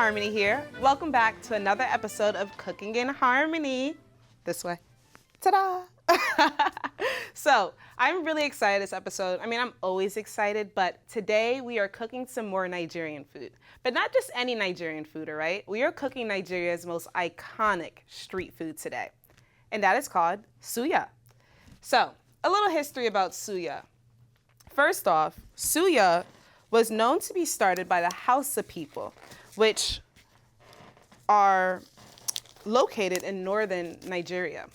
Harmony here. Welcome back to another episode of Cooking in Harmony. This way. Ta-da! So, I'm really excited this episode. I mean, I'm always excited, but today we are cooking some more Nigerian food. But not just any Nigerian food, all right? We are cooking Nigeria's most iconic street food today, and that is called Suya. So, a little history about Suya. First off, Suya was known to be started by the Hausa people, which are located in northern Nigeria.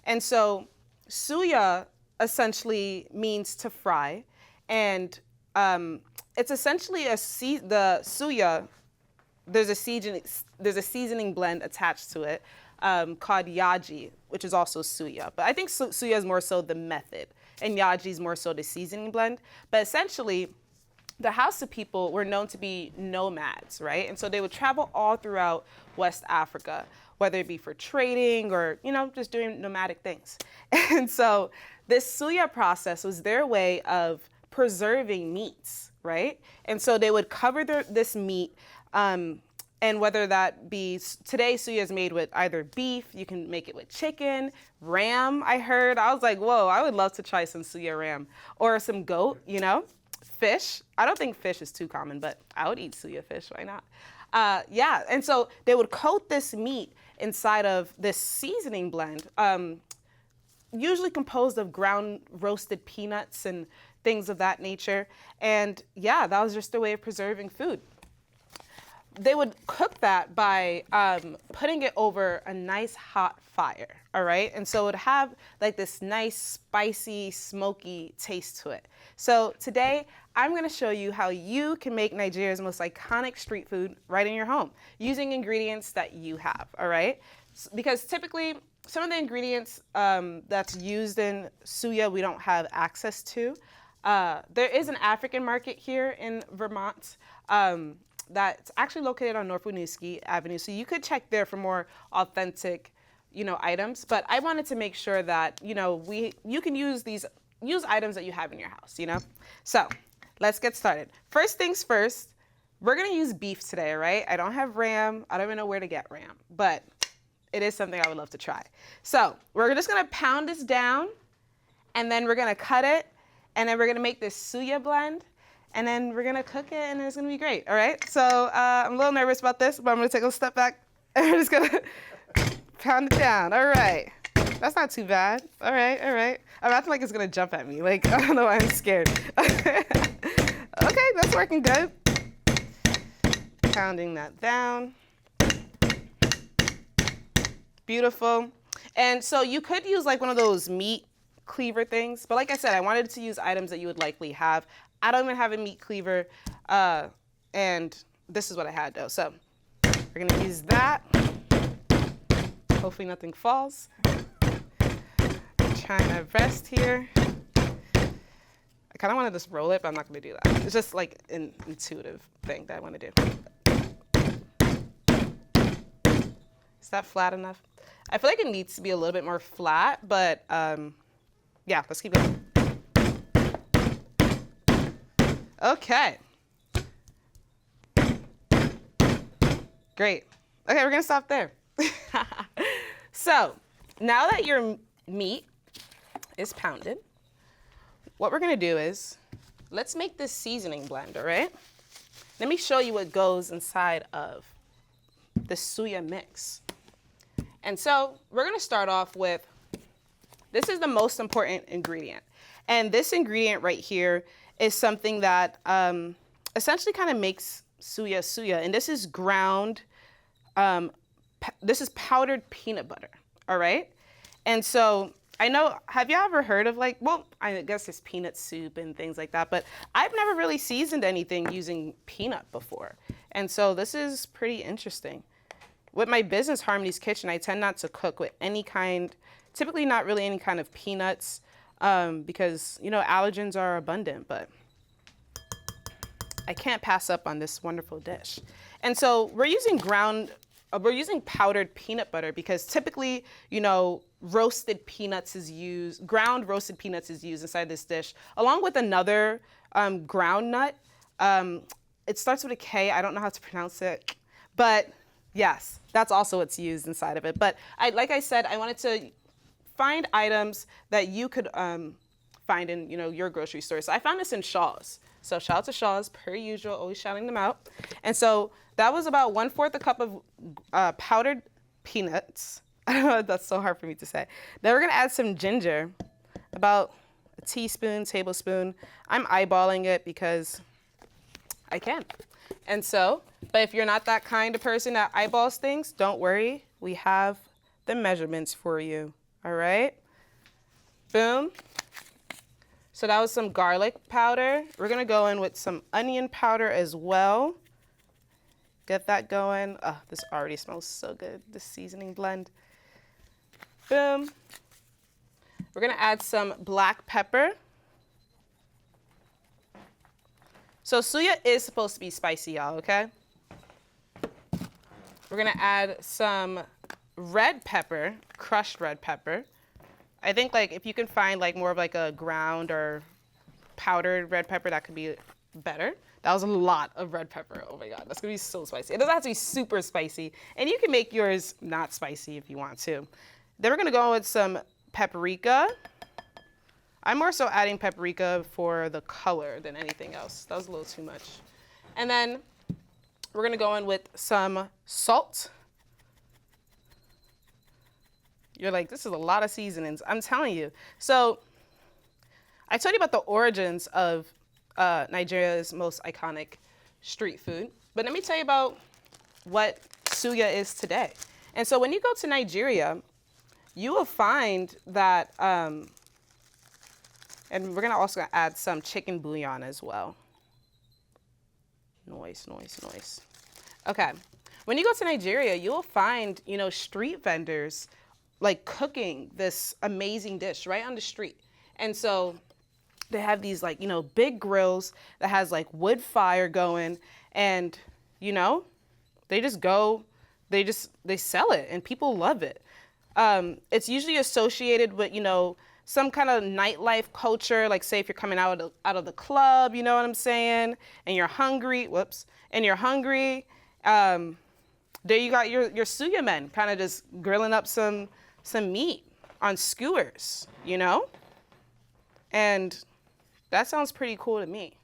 And so Suya essentially means to fry, and it's essentially the Suya. There's a seasoning blend attached to it called yaji, which is also Suya. But I think Suya is more so the method, and yaji is more so the seasoning blend. But essentially, the Hausa people were known to be nomads, right? And so they would travel all throughout West Africa, whether it be for trading or, just doing nomadic things. And so this Suya process was their way of preserving meats, right? And so they would cover this meat, and whether that be, today Suya is made with either beef, you can make it with chicken, ram, I heard. I was like, whoa, I would love to try some Suya ram. Or some goat, fish. I don't think fish is too common, but I would eat Suya fish, why not? And so they would coat this meat inside of this seasoning blend, usually composed of ground roasted peanuts and things of that nature. And that was just a way of preserving food. They would cook that by putting it over a nice hot fire, all right? And so it would have like this nice, spicy, smoky taste to it. So today, I'm gonna show you how you can make Nigeria's most iconic street food right in your home, using ingredients that you have, all right? Because typically, some of the ingredients that's used in Suya we don't have access to. There is an African market here in Vermont that's actually located on North Winooski Avenue. So you could check there for more authentic, items. But I wanted to make sure that, you can use items that you have in your house, So let's get started. First things first, we're gonna use beef today, all right? I don't have ram. I don't even know where to get ram, but it is something I would love to try. So we're just gonna pound this down, and then we're gonna cut it, and then we're gonna make this Suya blend, and then we're gonna cook it, and it's gonna be great, all right? So I'm a little nervous about this, but I'm gonna take a step back, and we're just gonna pound it down, all right. That's not too bad, all right. I'm acting like it's gonna jump at me, I don't know why I'm scared. Okay, that's working good. Pounding that down. Beautiful. And so you could use one of those meat cleaver things, but like I said, I wanted to use items that you would likely have. I don't even have a meat cleaver, and this is what I had though. So we're gonna use that. Hopefully nothing falls. I'm trying to rest here. I kind of want to just roll it, but I'm not gonna do that. It's just an intuitive thing that I want to do. Is that flat enough? I feel like it needs to be a little bit more flat, but let's keep going. Okay. Great. Okay, we're gonna stop there. So, now that your meat is pounded, what we're gonna do is, let's make this seasoning blend, all right? Let me show you what goes inside of the Suya mix. And so, we're gonna start off with, this is the most important ingredient. And this ingredient right here is something that essentially kind of makes Suya. And this is ground, this is powdered peanut butter, all right? And so I know, have you ever heard of I guess there's peanut soup and things like that, but I've never really seasoned anything using peanut before. And so this is pretty interesting. With my business, Harmony's Kitchen, I tend not to cook with typically not really any kind of peanuts, because, allergens are abundant, but I can't pass up on this wonderful dish. And so we're using powdered peanut butter because typically, ground roasted peanuts is used inside this dish, along with another ground nut. It starts with a K. I don't know how to pronounce it, But yes, that's also what's used inside of it. But like I said, I wanted to find items that you could find in, your grocery store. So I found this in Shaw's. So shout out to Shaw's, per usual, always shouting them out. And so that was about 1/4 a cup of powdered peanuts. I don't know, that's so hard for me to say. Then we're gonna add some ginger, about a teaspoon, tablespoon. I'm eyeballing it because I can. And so, but if you're not that kind of person that eyeballs things, don't worry. We have the measurements for you, all right? Boom. So that was some garlic powder. We're gonna go in with some onion powder as well. Get that going. Oh, this already smells so good, this seasoning blend. Boom. We're gonna add some black pepper. So suya is supposed to be spicy, y'all, okay? We're gonna add some red pepper, crushed red pepper. I think like if you can find like more of like a ground or powdered red pepper, that could be better. That was a lot of red pepper. Oh my God, that's gonna be so spicy. It doesn't have to be super spicy. And you can make yours not spicy if you want to. Then we're gonna go with some paprika. I'm more so adding paprika for the color than anything else. That was a little too much. And then we're gonna go in with some salt. You're like, this is a lot of seasonings. I'm telling you. So I told you about the origins of Nigeria's most iconic street food. But let me tell you about what suya is today. And so when you go to Nigeria, you will find that, and we're gonna also add some chicken bouillon as well. Noise. Okay, when you go to Nigeria, you will find, street vendors like cooking this amazing dish right on the street. And so they have these like, big grills that has like wood fire going, and, they just go, they sell it and people love it. It's usually associated with, some kind of nightlife culture, like say if you're coming out of the club, you know what I'm saying? And you're hungry, there you got your suya men kind of just grilling up some meat on skewers, And that sounds pretty cool to me.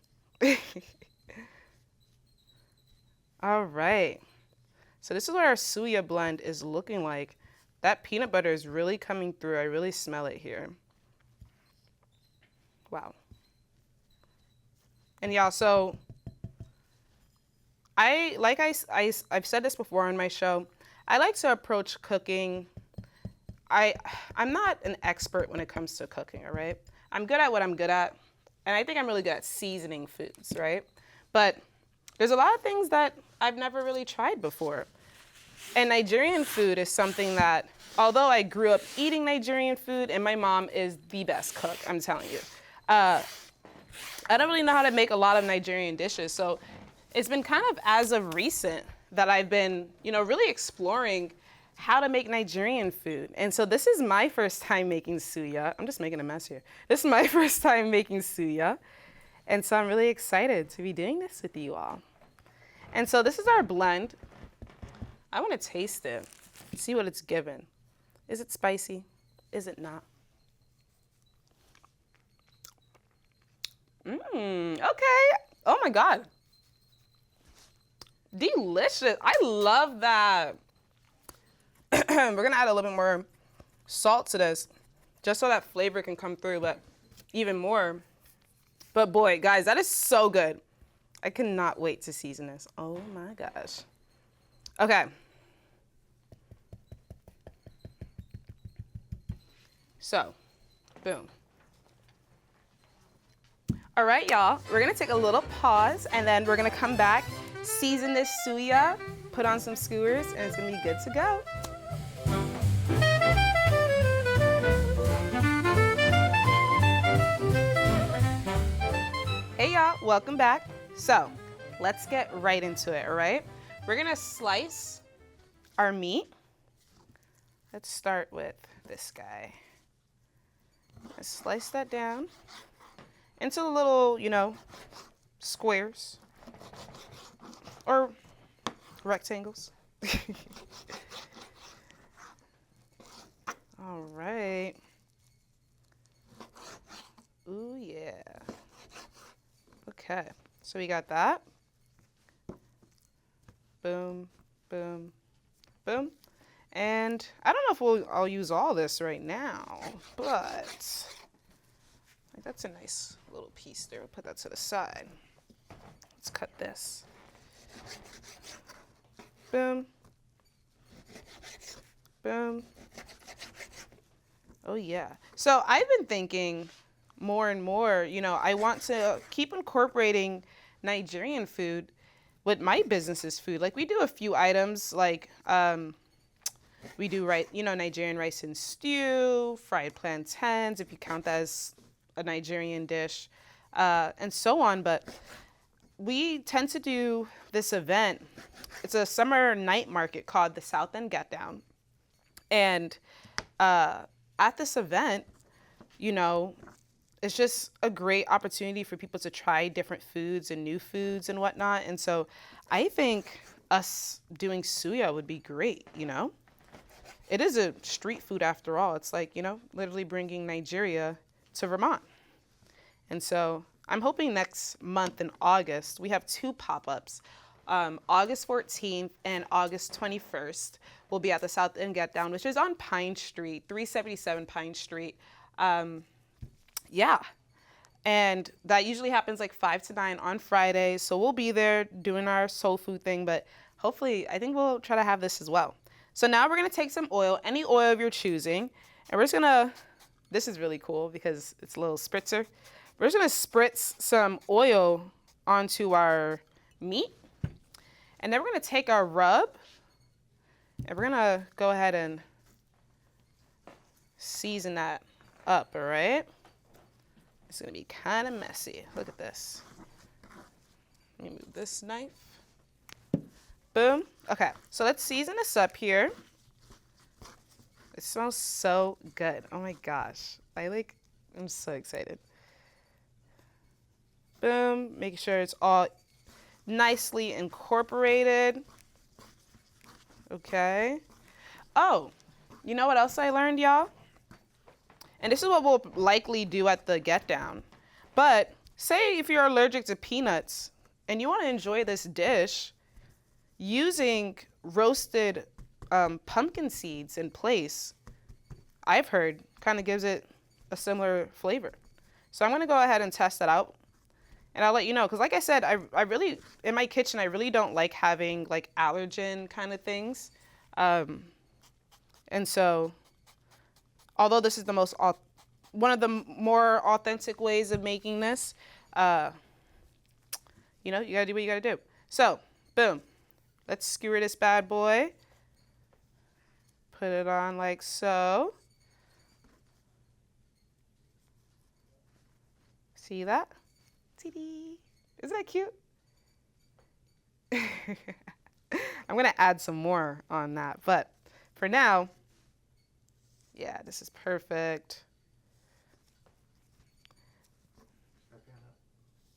All right. So this is what our suya blend is looking like. That peanut butter is really coming through. I really smell it here. Wow. And y'all, so I've said this before on my show, I like to approach cooking. I'm not an expert when it comes to cooking, all right? I'm good at what I'm good at, and I think I'm really good at seasoning foods, right? But there's a lot of things that I've never really tried before. And Nigerian food is something that, although I grew up eating Nigerian food, and my mom is the best cook, I'm telling you, I don't really know how to make a lot of Nigerian dishes. So it's been kind of as of recent that I've been, really exploring how to make Nigerian food. And so this is my first time making suya. I'm just making a mess here. This is my first time making suya. And so I'm really excited to be doing this with you all. And so this is our blend. I want to taste it, see what it's given. Is it spicy? Is it not? Okay. Oh my God. Delicious. I love that. We're gonna add a little bit more salt to this, just so that flavor can come through, but even more. But boy, guys, that is so good. I cannot wait to season this. Oh my gosh. Okay. So, boom. All right, y'all, we're gonna take a little pause and then we're gonna come back, season this suya, put on some skewers, and it's gonna be good to go. Hey y'all, welcome back. So, let's get right into it, all right? We're gonna slice our meat. Let's start with this guy. Let's slice that down into the little, squares. Or rectangles. All right. Ooh, yeah. Okay, so we got that. Boom, boom, boom. And I don't know if I'll use all this right now, but like, that's a nice little piece there. We'll put that to the side. Let's cut this. Boom. Boom. Oh yeah. So I've been thinking more and more, you know, I want to keep incorporating Nigerian food with my business's food. Like we do a few items like we do Nigerian rice and stew, fried plantains, if you count that as a Nigerian dish, and so on. But we tend to do this event. It's a summer night market called the South End Get Down. And at this event, you know, it's just a great opportunity for people to try different foods and new foods and whatnot. And so I think us doing suya would be great, you know? It is a street food after all. It's like, you know, literally bringing Nigeria to Vermont. And so I'm hoping next month in August, we have 2 pop-ups. August 14th and August 21st will be at the South End Get Down, which is on Pine Street, 377 Pine Street. Yeah. And that usually happens like 5 to 9 on Friday. So we'll be there doing our soul food thing, but hopefully I think we'll try to have this as well. So now we're going to take some oil, any oil of your choosing, and we're just going to, this is really cool because it's a little spritzer. We're just going to spritz some oil onto our meat, and then we're going to take our rub, and we're going to go ahead and season that up, all right? It's going to be kind of messy. Look at this. Let me move this knife. Boom. Okay, so let's season this up here. It smells so good. Oh my gosh. I'm so excited. Boom. Making sure it's all nicely incorporated. Okay. Oh, you know what else I learned, y'all? And this is what we'll likely do at the Get Down. But say if you're allergic to peanuts and you want to enjoy this dish, using roasted pumpkin seeds in place, I've heard, kind of gives it a similar flavor. So I'm going to go ahead and test that out. And I'll let you know, because like I said, I really, in my kitchen, I really don't like having like allergen kind of things. And so, although this is one of the more authentic ways of making this, you know, you got to do what you got to do. So, boom. Let's skewer this bad boy. Put it on like so. See that? Isn't that cute? I'm going to add some more on that. But for now, yeah, this is perfect.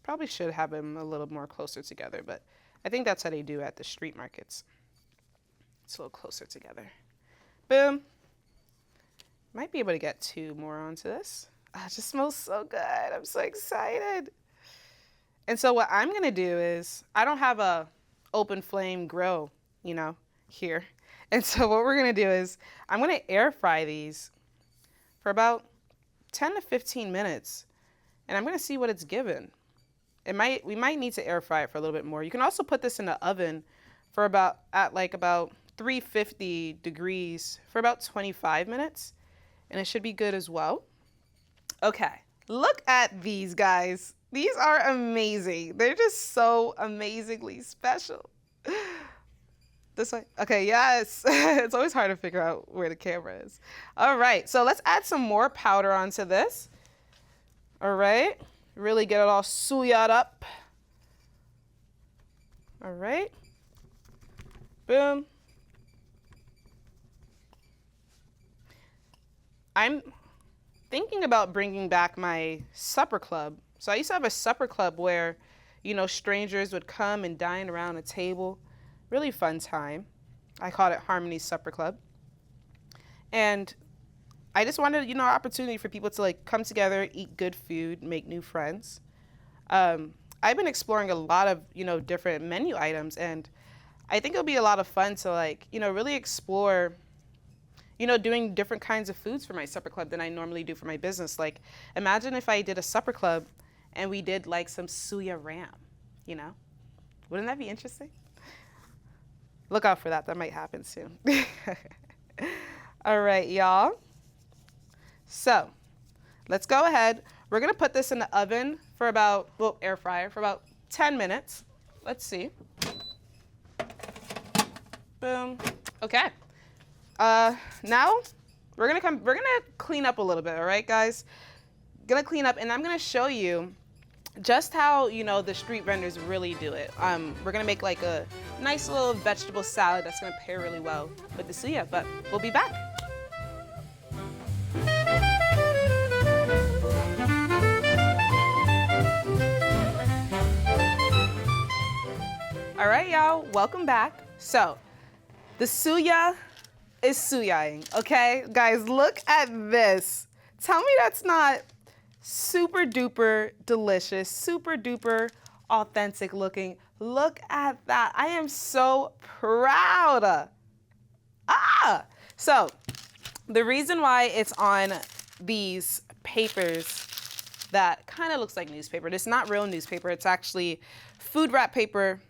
Probably should have them a little more closer together, but I think that's how they do at the street markets. It's a little closer together. Boom. Might be able to get 2 more onto this. It just smells so good. I'm so excited. And so what I'm gonna do is, I don't have a open flame grill, you know, here. And so what we're gonna do is, I'm gonna air fry these for about 10 to 15 minutes. And I'm gonna see what it's given. We might need to air fry it for a little bit more. You can also put this in the oven for about 350 degrees for about 25 minutes, and it should be good as well. Okay, look at these guys. These are amazing. They're just so amazingly special. This way? Okay, yes. It's always hard to figure out where the camera is. All right, so let's add some more powder onto this. All right. Really get it all suya'd up. All right. Boom. I'm thinking about bringing back my supper club. So I used to have a supper club where, you know, strangers would come and dine around a table. really fun time. I called it Harmony Supper Club. And I just wanted, you know, opportunity for people to like come together, eat good food, make new friends. I've been exploring a lot of, you know, different menu items, and I think it'll be a lot of fun to like, you know, really explore, you know, doing different kinds of foods for my supper club than I normally do for my business. Like, imagine if I did a supper club and we did like some Suya ram, you know? Wouldn't that be interesting? Look out for that. That might happen soon. All right, y'all. So let's go ahead. We're gonna put this in the oven for about, well, air fryer for about 10 minutes. Let's see. Boom. Okay. Now we're gonna clean up a little bit, all right, guys? Gonna clean up, and I'm gonna show you just how, you know, the street vendors really do it. We're gonna make like a nice little vegetable salad that's gonna pair really well with the suya, but we'll be back. All right, y'all, welcome back. So, the suya is suyaing, okay? Guys, look at this. Tell me that's not super duper delicious, super duper authentic looking. Look at that. I am so proud. So the reason why it's on these papers that kind of looks like newspaper, it's not real newspaper, it's actually food wrap paper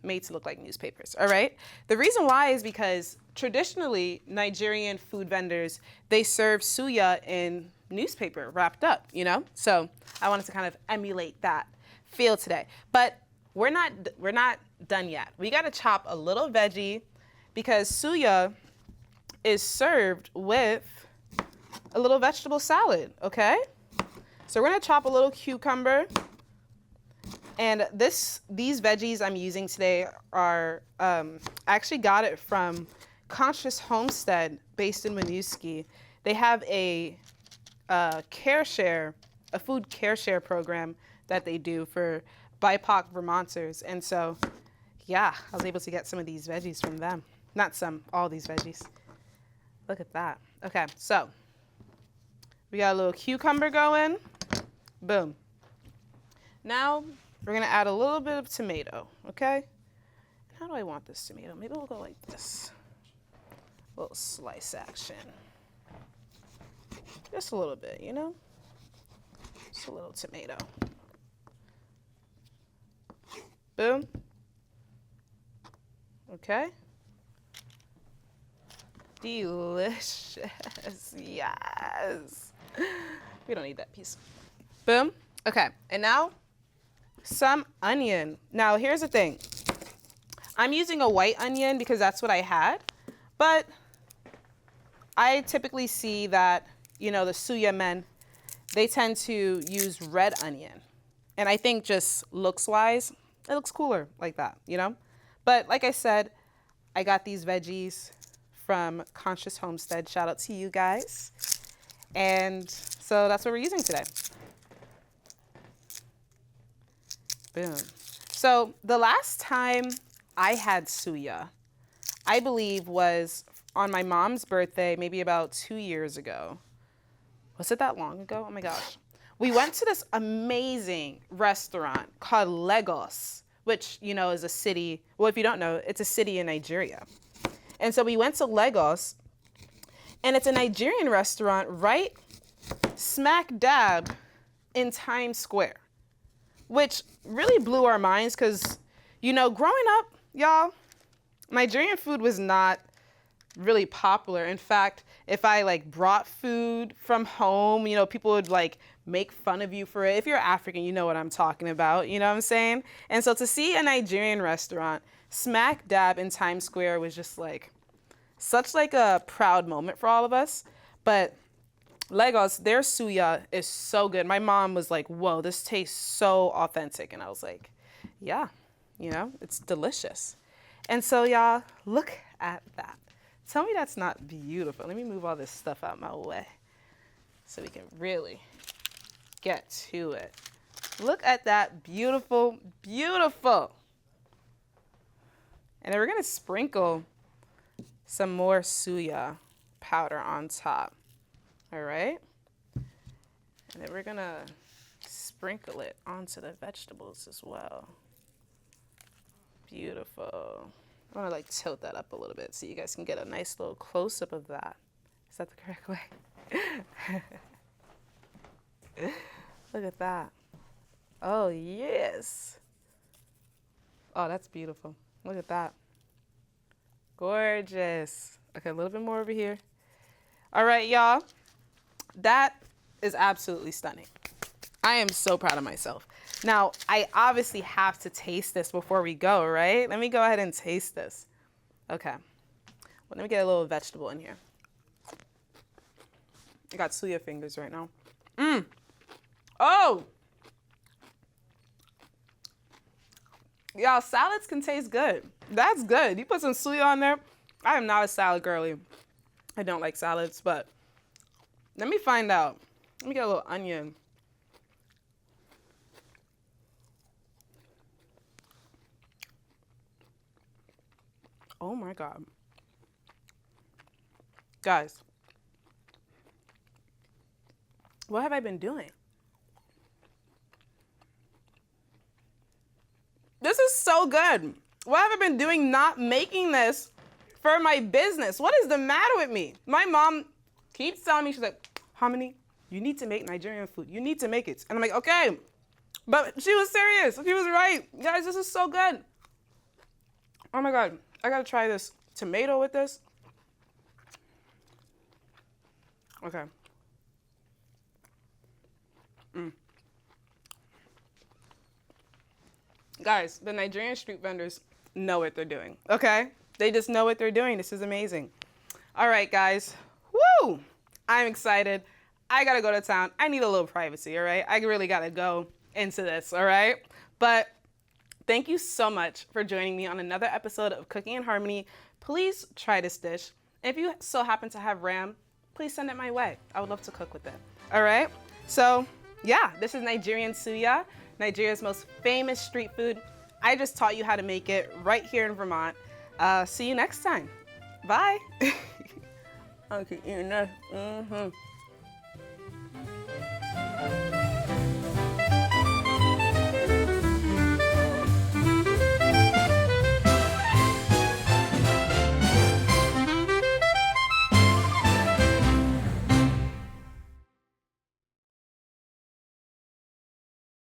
made to look like newspapers, all right? The reason why is because traditionally Nigerian food vendors, they serve suya in newspaper wrapped up, you know? So I wanted to kind of emulate that feel today. But we're not done yet. We gotta chop a little veggie because suya is served with a little vegetable salad, okay? So we're gonna chop a little cucumber. And these veggies I'm using today are, I actually got it from Conscious Homestead based in Winooski. They have a care share, a food care share program that they do for BIPOC Vermonters. And so, yeah, I was able to get some of these veggies from them. Not some, all these veggies. Look at that. Okay, so we got a little cucumber going. Boom. Now we're gonna add a little bit of tomato, okay? How do I want this tomato? Maybe we'll go like this. A little slice action. Just a little bit, you know? Just a little tomato. Boom. Okay. Delicious. Yes. We don't need that piece. Boom. Okay. And now some onion. Now here's the thing. I'm using a white onion because that's what I had, but I typically see that, you know, the suya men, they tend to use red onion. And I think just looks-wise, it looks cooler like that, you know? But like I said, I got these veggies from Conscious Homestead. Shout out to you guys. And so that's what we're using today. Boom. So the last time I had suya, I believe was on my mom's birthday, maybe about 2 years ago. Was it that long ago? Oh my gosh. We went to this amazing restaurant called Lagos, which, you know, is a city. Well, if you don't know, it's a city in Nigeria. And so we went to Lagos, and it's a Nigerian restaurant right smack dab in Times Square, which really blew our minds because, you know, growing up, y'all, Nigerian food was not really popular. In fact, if I like brought food from home, you know, people would like make fun of you for it. If you're African, you know what I'm talking about, you know what I'm saying? And so to see a Nigerian restaurant smack dab in Times Square was just like such like a proud moment for all of us. But Lagos, their suya is so good. My mom was like, whoa, this tastes so authentic. And I was like, yeah, you know, it's delicious. And so y'all, look at that. Tell me that's not beautiful. Let me move all this stuff out my way so we can really get to it. Look at that beautiful, beautiful. And then we're gonna sprinkle some more suya powder on top. All right? And then we're gonna sprinkle it onto the vegetables as well. Beautiful. I wanna like tilt that up a little bit so you guys can get a nice little close-up of that. Is that the correct way? Look at that. Oh, yes. Oh, that's beautiful. Look at that. Gorgeous. Okay, a little bit more over here. All right, y'all. That is absolutely stunning. I am so proud of myself. Now, I obviously have to taste this before we go, right? Let me go ahead and taste this. Okay. Well, let me get a little vegetable in here. I got suya fingers right now. Oh! Y'all, salads can taste good. That's good. You put some suya on there. I am not a salad girly. I don't like salads, but let me find out. Let me get a little onion. Oh my God. Guys, what have I been doing? This is so good. What have I been doing not making this for my business? What is the matter with me? My mom keeps telling me, she's like, Harmony, you need to make Nigerian food. You need to make it. And I'm like, okay. But she was serious. She was right. Guys, this is so good. Oh my God. I gotta try this tomato with this. Okay. Guys, the Nigerian street vendors know what they're doing, okay? They just know what they're doing. This is amazing. All right, guys. Woo! I'm excited. I gotta go to town. I need a little privacy, all right? I really gotta go into this, all right? But thank you so much for joining me on another episode of Cooking in Harmony. Please try this dish. If you so happen to have ram, please send it my way. I would love to cook with it, all right? So, yeah, this is Nigerian Suya, Nigeria's most famous street food. I just taught you how to make it right here in Vermont. See you next time. Bye. I'll keep eating this.